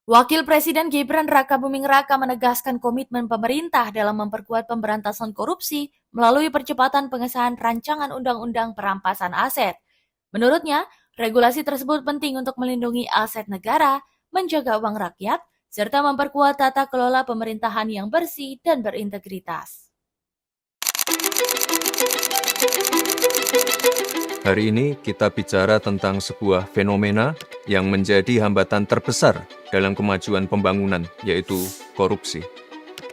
Wakil Presiden Gibran Rakabuming Raka menegaskan komitmen pemerintah dalam memperkuat pemberantasan korupsi melalui percepatan pengesahan rancangan undang-undang perampasan aset. Menurutnya, regulasi tersebut penting untuk melindungi aset negara, menjaga uang rakyat, serta memperkuat tata kelola pemerintahan yang bersih dan berintegritas. Hari ini kita bicara tentang sebuah fenomena yang menjadi hambatan terbesar dalam kemajuan pembangunan, yaitu korupsi.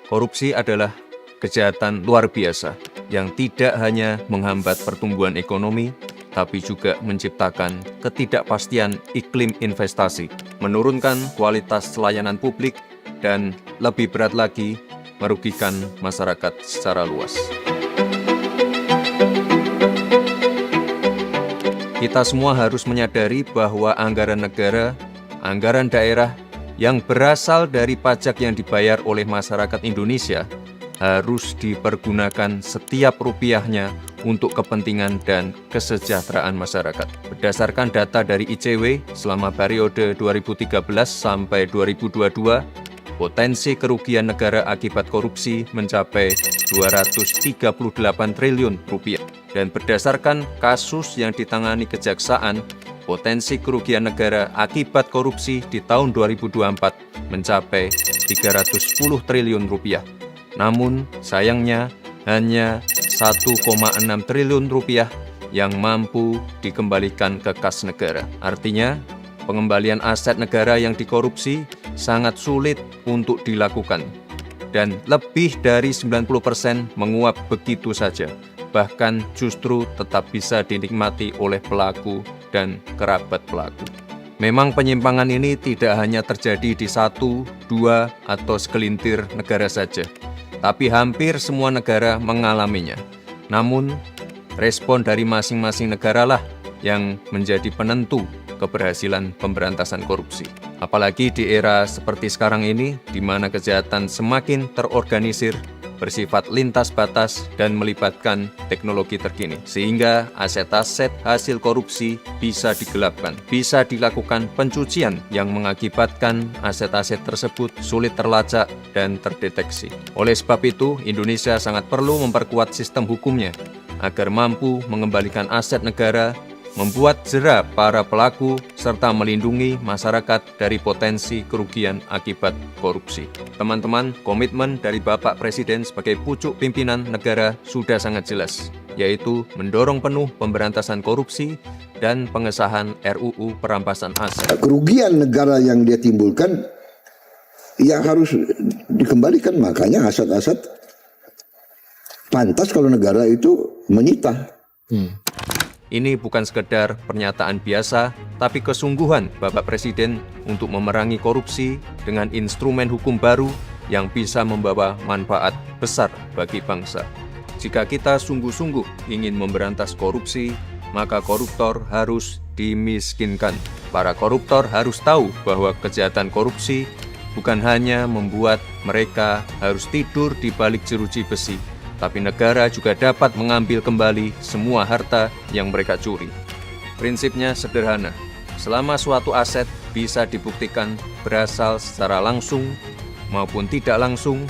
Korupsi adalah kejahatan luar biasa yang tidak hanya menghambat pertumbuhan ekonomi, tapi juga menciptakan ketidakpastian iklim investasi, menurunkan kualitas layanan publik, dan lebih berat lagi, merugikan masyarakat secara luas. Kita semua harus menyadari bahwa anggaran negara, anggaran daerah yang berasal dari pajak yang dibayar oleh masyarakat Indonesia harus dipergunakan setiap rupiahnya untuk kepentingan dan kesejahteraan masyarakat. Berdasarkan data dari ICW selama periode 2013 sampai 2022, potensi kerugian negara akibat korupsi mencapai 238 triliun rupiah. Dan berdasarkan kasus yang ditangani kejaksaan, potensi kerugian negara akibat korupsi di tahun 2024 mencapai 310 triliun rupiah. Namun, sayangnya hanya 1,6 triliun rupiah yang mampu dikembalikan ke kas negara. Artinya, pengembalian aset negara yang dikorupsi sangat sulit untuk dilakukan. Dan lebih dari 90% menguap begitu saja. Bahkan justru tetap bisa dinikmati oleh pelaku dan kerabat pelaku. Memang penyimpangan ini tidak hanya terjadi di satu, dua, atau segelintir negara saja, tapi hampir semua negara mengalaminya. Namun, respon dari masing-masing negaralah yang menjadi penentu keberhasilan pemberantasan korupsi. Apalagi di era seperti sekarang ini, di mana kejahatan semakin terorganisir, bersifat lintas batas, dan melibatkan teknologi terkini. Sehingga aset-aset hasil korupsi bisa digelapkan, bisa dilakukan pencucian yang mengakibatkan aset-aset tersebut sulit terlacak dan terdeteksi. Oleh sebab itu, Indonesia sangat perlu memperkuat sistem hukumnya agar mampu mengembalikan aset negara, membuat jera para pelaku, serta melindungi masyarakat dari potensi kerugian akibat korupsi. Teman-teman, komitmen dari Bapak Presiden sebagai pucuk pimpinan negara sudah sangat jelas, yaitu mendorong penuh pemberantasan korupsi dan pengesahan RUU perampasan aset. Kerugian negara yang dia timbulkan, ya harus dikembalikan. Makanya aset-aset pantas kalau negara itu menyita. Ini bukan sekedar pernyataan biasa, tapi kesungguhan Bapak Presiden untuk memerangi korupsi dengan instrumen hukum baru yang bisa membawa manfaat besar bagi bangsa. Jika kita sungguh-sungguh ingin memberantas korupsi, maka koruptor harus dimiskinkan. Para koruptor harus tahu bahwa kejahatan korupsi bukan hanya membuat mereka harus tidur di balik jeruji besi, tapi negara juga dapat mengambil kembali semua harta yang mereka curi. Prinsipnya sederhana, selama suatu aset bisa dibuktikan berasal secara langsung maupun tidak langsung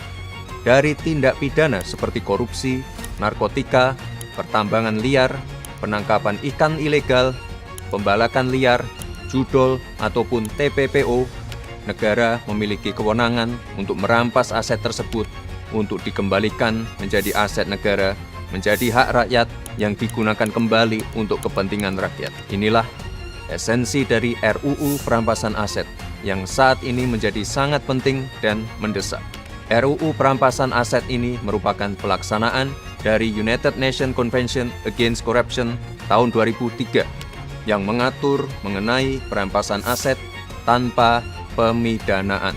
dari tindak pidana seperti korupsi, narkotika, pertambangan liar, penangkapan ikan ilegal, pembalakan liar, judol, ataupun TPPO, negara memiliki kewenangan untuk merampas aset tersebut untuk dikembalikan menjadi aset negara, menjadi hak rakyat yang digunakan kembali untuk kepentingan rakyat. Inilah esensi dari RUU perampasan aset yang saat ini menjadi sangat penting dan mendesak. RUU perampasan aset ini merupakan pelaksanaan dari United Nations Convention Against Corruption tahun 2003 yang mengatur mengenai perampasan aset tanpa pemidanaan,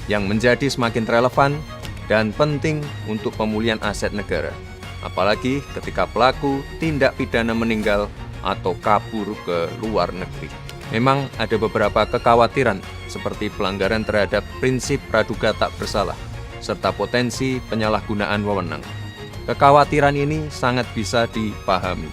yang menjadi semakin relevan dan penting untuk pemulihan aset negara, apalagi ketika pelaku tindak pidana meninggal atau kabur ke luar negeri. Memang ada beberapa kekhawatiran seperti pelanggaran terhadap prinsip praduga tak bersalah, serta potensi penyalahgunaan wewenang. Kekhawatiran ini sangat bisa dipahami.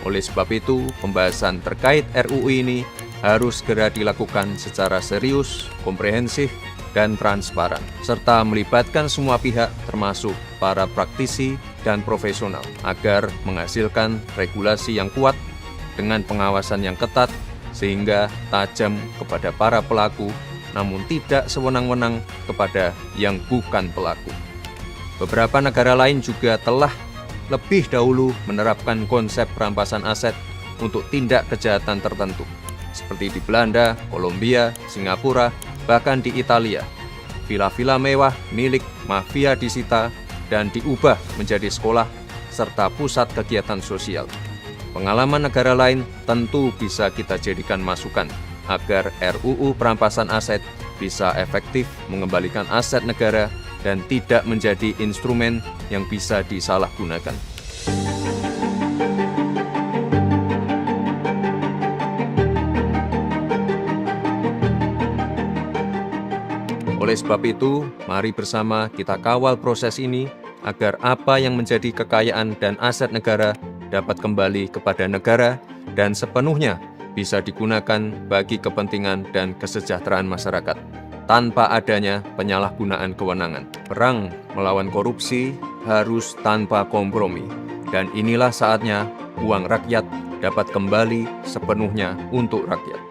Oleh sebab itu, pembahasan terkait RUU ini harus segera dilakukan secara serius, komprehensif, dan transparan, serta melibatkan semua pihak termasuk para praktisi dan profesional agar menghasilkan regulasi yang kuat dengan pengawasan yang ketat sehingga tajam kepada para pelaku namun tidak sewenang-wenang kepada yang bukan pelaku. Beberapa negara lain juga telah lebih dahulu menerapkan konsep perampasan aset untuk tindak kejahatan tertentu, seperti di Belanda, Kolombia, Singapura, bahkan di Italia. Villa-villa mewah milik mafia disita dan diubah menjadi sekolah serta pusat kegiatan sosial. Pengalaman negara lain tentu bisa kita jadikan masukan agar RUU perampasan aset bisa efektif mengembalikan aset negara dan tidak menjadi instrumen yang bisa disalahgunakan. Oleh sebab itu, mari bersama kita kawal proses ini agar apa yang menjadi kekayaan dan aset negara dapat kembali kepada negara dan sepenuhnya bisa digunakan bagi kepentingan dan kesejahteraan masyarakat tanpa adanya penyalahgunaan kewenangan. Perang melawan korupsi harus tanpa kompromi, dan inilah saatnya uang rakyat dapat kembali sepenuhnya untuk rakyat.